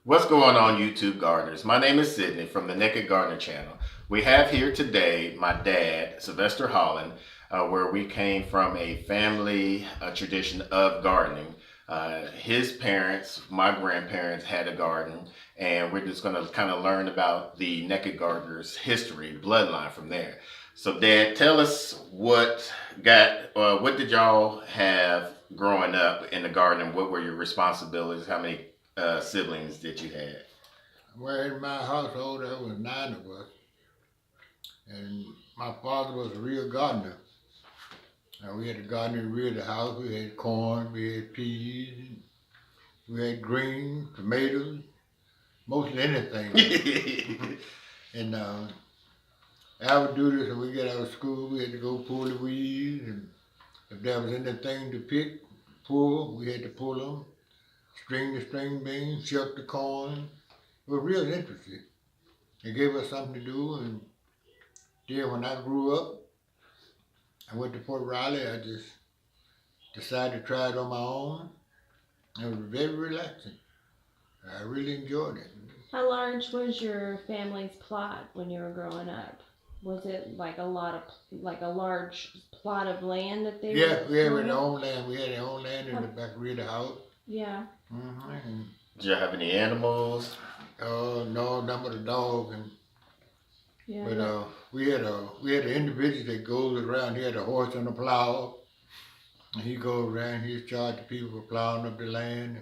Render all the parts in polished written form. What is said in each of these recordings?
What's going on, YouTube gardeners? My name is Sydney from the Nakid Gardener channel. We have here today my dad, Sylvester Holland, where we came from a family tradition of gardening. His parents, my grandparents, had a garden, and we're just going to kind of learn about the Nakid Gardeners' history, bloodline from there. So, Dad, tell us what did y'all have growing up in the garden? What were your responsibilities? How many siblings that you had? Well, in my household, there was 9 of us, and my father was a real gardener. And we had a garden in the rear of the house. We had corn, we had peas, we had greens, tomatoes, mostly anything. And I would do this when we get out of school. We had to go pull the weeds, and if there was anything to pick, pull, we had to pull them. String the string beans, shuck the corn. It was real interesting. It gave us something to do, and then when I grew up, I went to Fort Riley. I just decided to try it on my own. It was very relaxing. I really enjoyed it. How large was your family's plot when you were growing up? Was it like a large plot of land that they Yeah, were we had growing our up? own land. We had our own land in the back rear of the house. Yeah. Mm-hmm. Did you have any animals? No, none but a dog. Yeah. But we had an individual that goes around. He had a horse and a plow, and he goes around. He's charged the people for plowing up the land,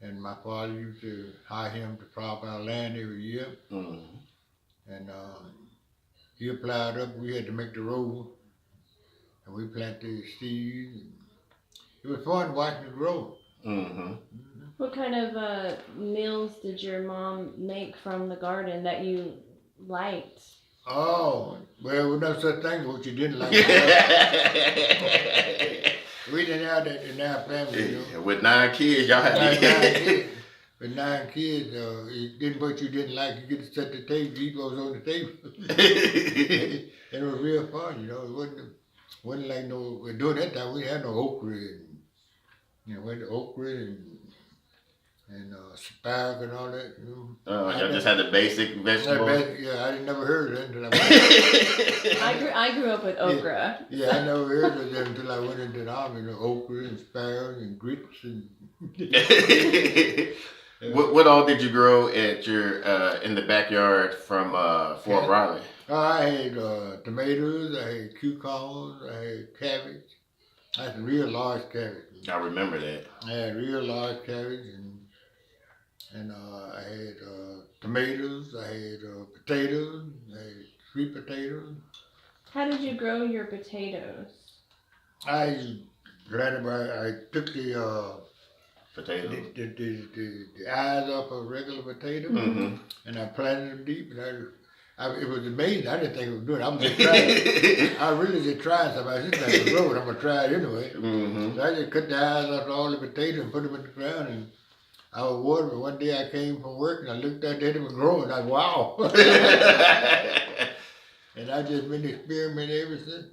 and my father used to hire him to plow up our land every year. Mm. And he plowed up. We had to make the road, and we planted seeds. And it was fun watching it grow. Mm-hmm. What kind of meals did your mom make from the garden that you liked? Oh, well, no such thing as what you didn't like. We didn't have that in our family, you know. With 9 kids, y'all had Nine to. kids. With 9 kids, it didn't what you didn't like. You get to set the table, eat what was on the table. And it was real fun, you know. It wasn't like during that time we had no okra and we had the okra and asparagus and all that. You know. Y'all just had the basic vegetables. Yeah, I never heard of that until I went. I grew up with okra. Yeah, I never heard of that until I went into the army. You know, okra and asparagus and grits and. What all did you grow at your in the backyard from Fort Riley? I had tomatoes, I had cucumbers, I had cabbage. I had real large cabbage. I remember that. I had real large cabbage and I had tomatoes, I had potatoes, I had sweet potatoes. How did you grow your potatoes? I took the Potatoes. the eyes off a regular potato Mm-hmm. and I planted them deep and it was amazing. I didn't think it was good. I was just trying. I really just tried something. I just think it's good. I'm gonna try it anyway. Mm-hmm. So I just cut the eyes off all the potatoes and put them in the ground and I was watering. One day I came from work and I looked out there, it was growing. I wow. And I just been experimenting ever since.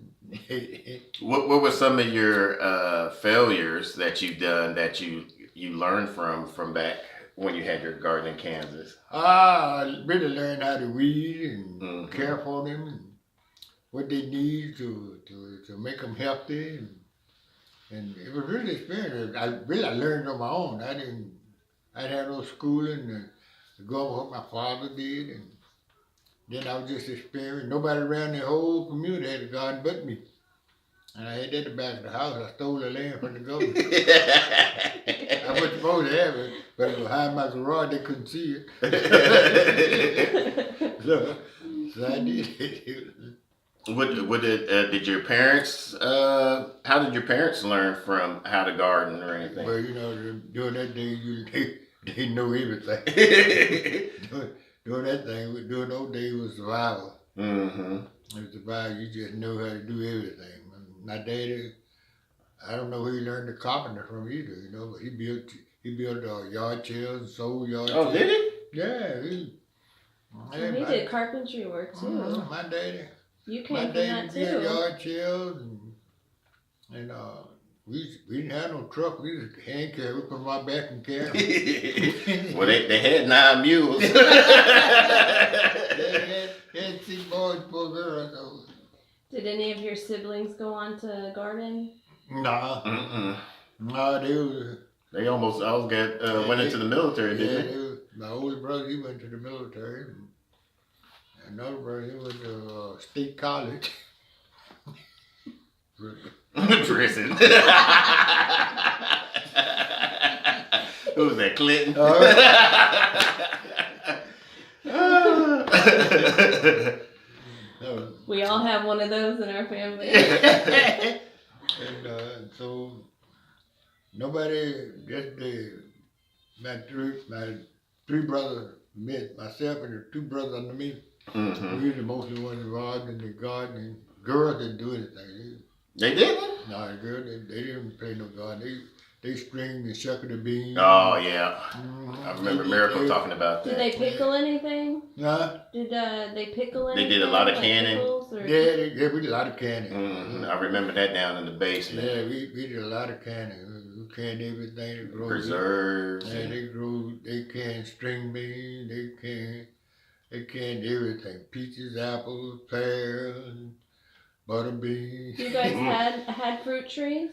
What were some of your failures that you've done that you learned from back when you had your garden in Kansas? I really learned how to weed and Mm-hmm. care for them and what they need to make them healthy. And it was really experience. I learned on my own. I didn't have no schooling to go over what my father did. And then I was just experiencing. Nobody around the whole community had a garden but me. And I had that in the back of the house. I stole the land from the government. I wasn't supposed to have it, but it was behind my garage. They couldn't see it. so I did it. Did your parents? How did your parents learn from how to garden or anything? Well, you know, during that day, they know everything. Doing that thing, during those days was survival. Mm-hmm. It was survival. You just know how to do everything. My daddy, I don't know who he learned the carpenter from either, you know, but he built yard chairs and sold yard chairs. Oh, did he? Yeah, He did carpentry work too. My daddy. You My came from that daddy built too. yard chairs and we didn't have no truck. We just hand carry. We put them out back and carry. Well, they had 9 mules. They had 6 boys, 4 girls. So. Did any of your siblings go on to garden? Nah. Mm-mm. Nah, they was. They almost all went into the military, didn't they? My older brother, he went to the military. And another brother, he went to state college. Prison. Who was that, Clinton? We all have one of those in our family. And so nobody, just my three brothers, myself and the 2 brothers under me, Mm-hmm. we were the mostly ones involved in the garden. Girls didn't do anything. They didn't? No, the girls, they didn't play no garden. They string and shuck the beans. Oh, yeah. Mm-hmm. I remember Miracle talking about that. Did they pickle anything? Huh? Did they pickle anything? They did a lot of like canning. pickles, or- Yeah, we did a lot of canning. Mm-hmm. I remember that down in the basement. Yeah, we did a lot of canning. We canned everything that grows. Preserves. Yeah, they canned string beans, they canned everything. Peaches, apples, pears, butter beans. You guys had fruit trees?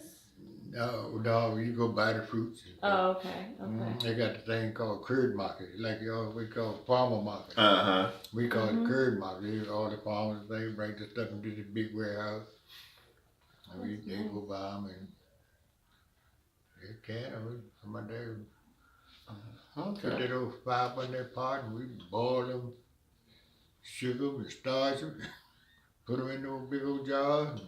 No, you go buy the fruits. Oh, okay, okay. They got the thing called curd market, like we call farmer market. Uh-huh. We call it curd market. All the farmers, they bring the stuff into the big warehouse. And they go buy them and they can them. Somebody there put Okay. that old five in their pot and we boil them, sugar them and starch them, put them in those big old jars.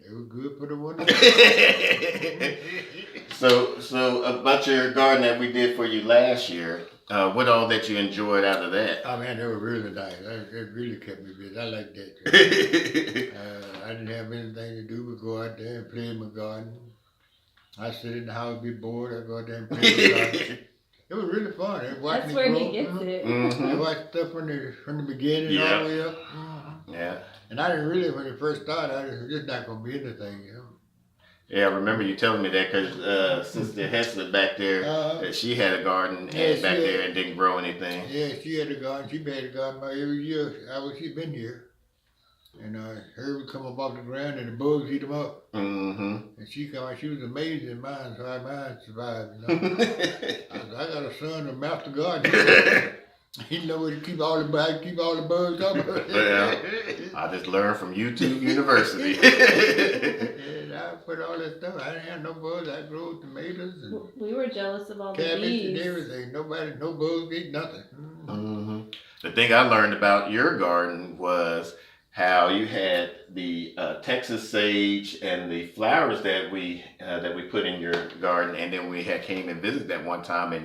They were good for the winter. So about your garden that we did for you last year, what all that you enjoyed out of that? Oh man, they were really nice. It really kept me busy. I like that. I didn't have anything to do but go out there and play in my garden. I sit in the house, be bored. I go out there and play in the garden. It was really fun. That's where he gets it. I Mm-hmm. watched stuff from the beginning all the way up. Yeah. And I didn't really, when it first started, I was just not going to be anything, you know. Yeah, I remember you telling me that because Sister Hessler back there, she had a garden Yeah, back there and didn't grow anything. Yeah, she had a garden. She made a garden about every year. She's been here. And her would come up off the ground and the bugs eat them up. Mm-hmm. And she was amazing in mine, so mine survived, you know. I got a son, a master gardener. He know where to keep all the bugs up. Well, I just learned from YouTube University. And I put all that stuff. I didn't have no bugs. I grew tomatoes and We were jealous of all the cabbage and bees. everything. No bugs ate nothing. Mm-hmm. The thing I learned about your garden was how you had the Texas sage and the flowers that we put in your garden, and then we came and visited that one time, and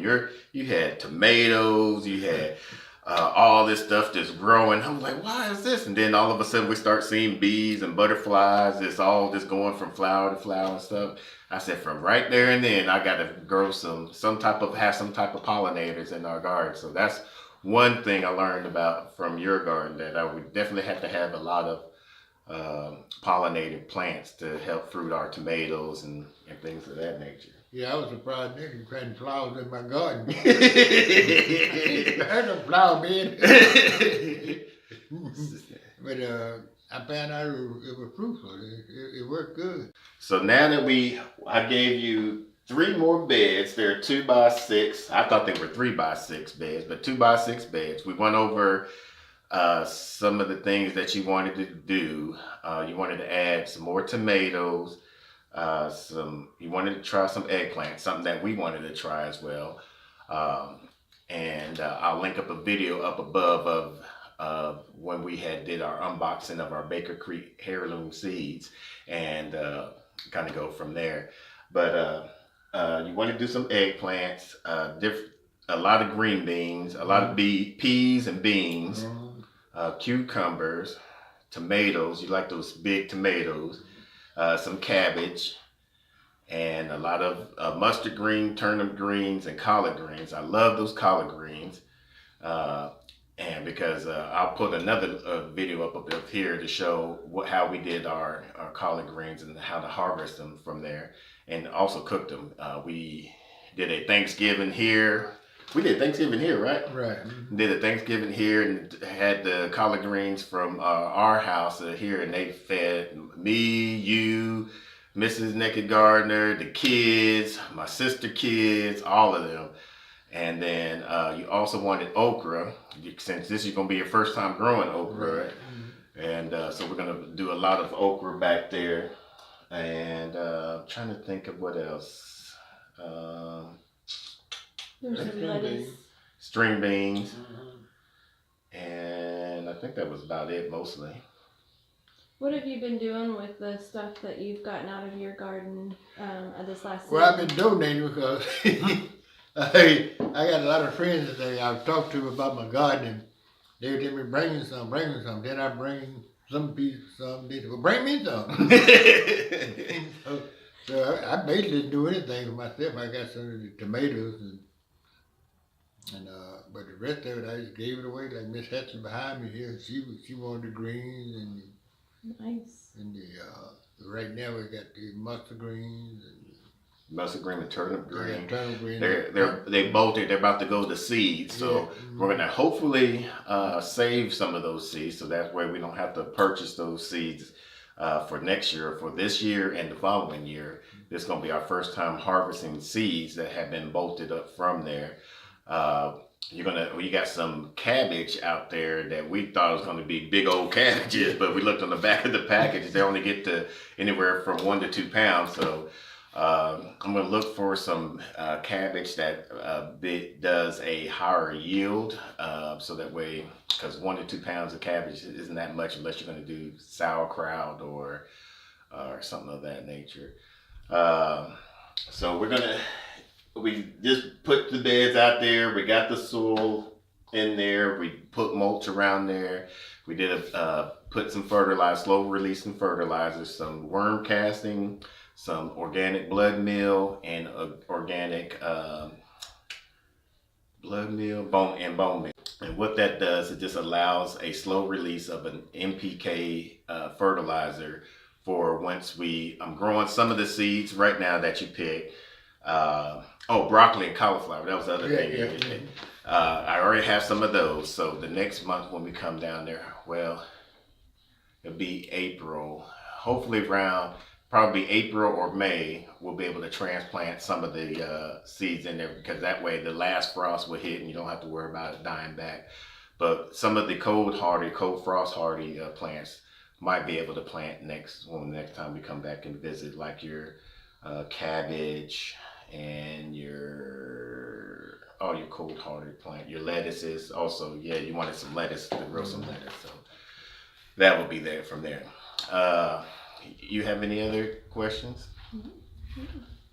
you had tomatoes, you had all this stuff just growing. I was like, why is this? And then all of a sudden we start seeing bees and butterflies. It's all just going from flower to flower and stuff. I said, from right there and then, I got to grow some type of pollinators in our garden. So that's one thing I learned about from your garden, that I would definitely have to have a lot of pollinated plants to help fruit our tomatoes and things of that nature. Yeah, I was surprised they could plant flowers in my garden. I had a flower bed. But I found out it was fruitful. It worked good. So now that I gave you 3 more beds. They're 2x6. I thought they were 3x6 beds, but 2x6 beds. We went over some of the things that you wanted to do. You wanted to add some more tomatoes. You wanted to try some eggplant, something that we wanted to try as well. And I'll link up a video up above of when we did our unboxing of our Baker Creek heirloom seeds, and kind of go from there. But you want to do some eggplants, a lot of green beans, a lot of peas and beans, cucumbers, tomatoes. You like those big tomatoes, some cabbage, and a lot of mustard green, turnip greens, and collard greens. I love those collard greens. and because I'll put another video up here to show how we did our collard greens and how to harvest them from there, and also cook them. We did a Thanksgiving here. We did Thanksgiving here, right? Right. Did a Thanksgiving here and had the collard greens from our house here, and they fed me, you, Mrs. Nakid Gardener, the kids, my sister kids, all of them. And then you also wanted okra, since this is going to be your first time growing okra, right? And so we're going to do a lot of okra back there. And I'm trying to think of what else. There's some lettuce. String beans. And I think that was about it mostly. What have you been doing with the stuff that you've gotten out of your garden this last season? Well, I've been donating because I got a lot of friends that I've talked to about my gardening. They would tell me, bring me some. Then I bring some piece, some. They said, well, bring me some. so I basically didn't do anything for myself. I got some of the tomatoes but the rest of it I just gave it away. Like Miss Hudson behind me here, she wanted the greens and nice. And right now we got the mustard greens and mustard green and turnip green. Yeah, turnip green. They bolted. They're about to go to seed, so we're gonna hopefully save some of those seeds, so that way we don't have to purchase those seeds for next year, for this year and the following year. This is gonna be our first time harvesting seeds that have been bolted up from there. We got some cabbage out there that we thought was going to be big old cabbages, but we looked on the back of the package. They only get to anywhere from 1 to 2 pounds. So I'm going to look for some cabbage that does a higher yield. So that way, because 1 to 2 pounds of cabbage isn't that much unless you're going to do sauerkraut or something of that nature. So we just put the beds out there. We got the soil in there. We put mulch around there. We did put some fertilizer, slow releasing fertilizers, some worm casting, some organic blood meal, and organic blood meal, bone meal. And what that does, it just allows a slow release of an NPK fertilizer for once I'm growing some of the seeds right now that you pick. Broccoli and cauliflower. That was the other thing. I already have some of those. So the next month when we come down there, well, it'll be April. Hopefully around probably April or May, we'll be able to transplant some of the seeds in there, because that way the last frost will hit and you don't have to worry about it dying back. But some of the cold frost hardy plants might be able to plant next time we come back and visit, like your cabbage and your cold hardy plant, your lettuces. Also, you wanted some lettuce to grow some lettuce, so that will be there from there. You have any other questions?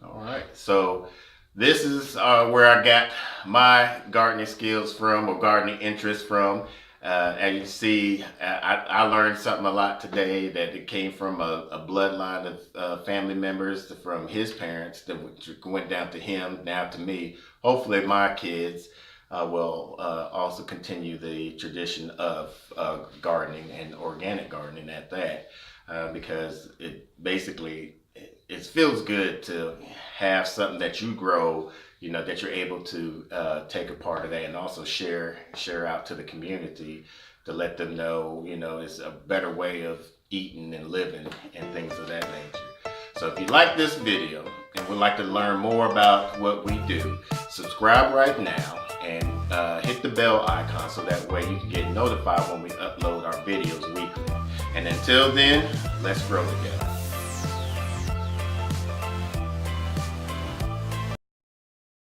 All right, so this is where I got my gardening skills from, or gardening interest from. As you see, I learned something a lot today, that it came from a bloodline of family members from his parents that went down to him, now to me. Hopefully my kids will also continue the tradition of gardening, and organic gardening at that, because it feels good to have something that you grow, that you're able to take a part of that, and also share out to the community, to let them know, it's a better way of eating and living and things of that nature. So if you like this video and would like to learn more about what we do, subscribe right now and hit the bell icon, so that way you can get notified when we upload our videos weekly. And until then, let's grow together.